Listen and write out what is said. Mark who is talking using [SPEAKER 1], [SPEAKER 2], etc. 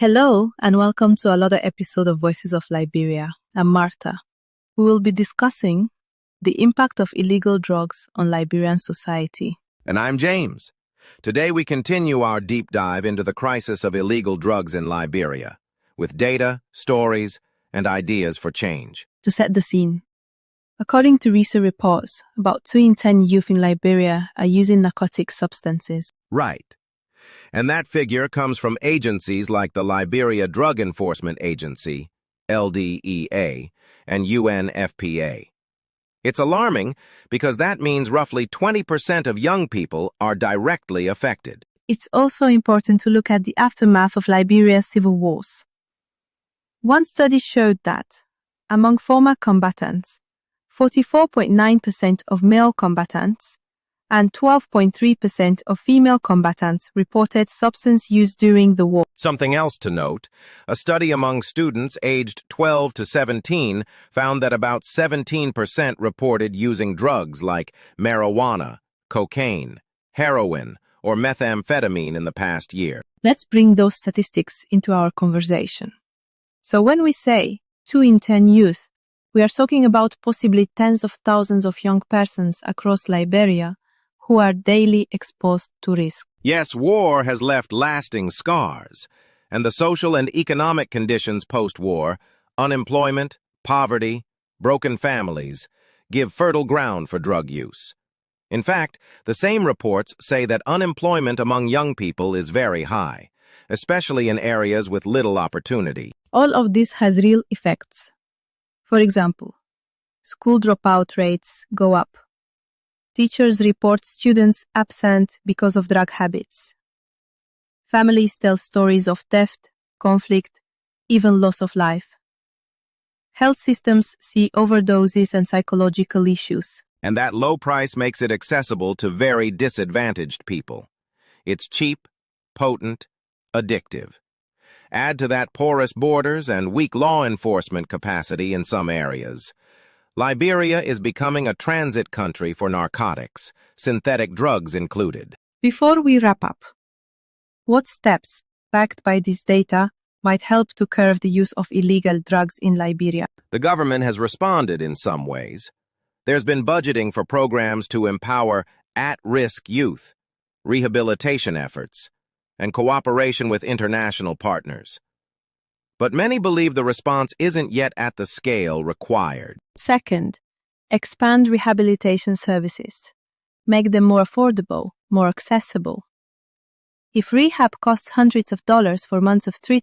[SPEAKER 1] Hello, and welcome to another episode of Voices of Liberia. I'm Martha. We will be discussing the impact of illegal drugs on Liberian society.
[SPEAKER 2] And I'm James. Today we continue our deep dive into the crisis of illegal drugs in Liberia, with data, stories, and ideas for change.
[SPEAKER 1] To set the scene, according to recent reports, about 2 in 10 youth in Liberia are using narcotic substances.
[SPEAKER 2] Right. And that figure comes from agencies like the Liberia Drug Enforcement Agency, LDEA, and UNFPA. It's alarming because that means roughly 20% of young people are directly affected.
[SPEAKER 1] It's also important to look at the aftermath of Liberia's civil wars. One study showed that, among former combatants, 44.9% of male combatants and 12.3% of female combatants reported substance use during the war.
[SPEAKER 2] Something else to note, a study among students aged 12 to 17 found that about 17% reported using drugs like marijuana, cocaine, heroin, or methamphetamine in the past year.
[SPEAKER 1] Let's bring those statistics into our conversation. So when we say 2 in 10 youth, we are talking about possibly tens of thousands of young persons across Liberia who are daily exposed to risk.
[SPEAKER 2] Yes, war has left lasting scars, and the social and economic conditions post-war, unemployment, poverty, broken families, give fertile ground for drug use. In fact, the same reports say that unemployment among young people is very high, especially in areas with little opportunity.
[SPEAKER 1] All of this has real effects. For example, school dropout rates go up. Teachers report students absent because of drug habits. Families tell stories of theft, conflict, even loss of life. Health systems see overdoses and psychological issues.
[SPEAKER 2] And that low price makes it accessible to very disadvantaged people. It's cheap, potent, addictive. Add to that porous borders and weak law enforcement capacity in some areas. Liberia is becoming a transit country for narcotics, synthetic drugs included.
[SPEAKER 1] Before we wrap up, what steps, backed by this data, might help to curb the use of illegal drugs in Liberia?
[SPEAKER 2] The government has responded in some ways. There's been budgeting for programs to empower at-risk youth, rehabilitation efforts, and cooperation with international partners. But many believe the response isn't yet at the scale required.
[SPEAKER 1] Second, expand rehabilitation services. Make them more affordable, more accessible. If rehab costs hundreds of dollars for months of treatment,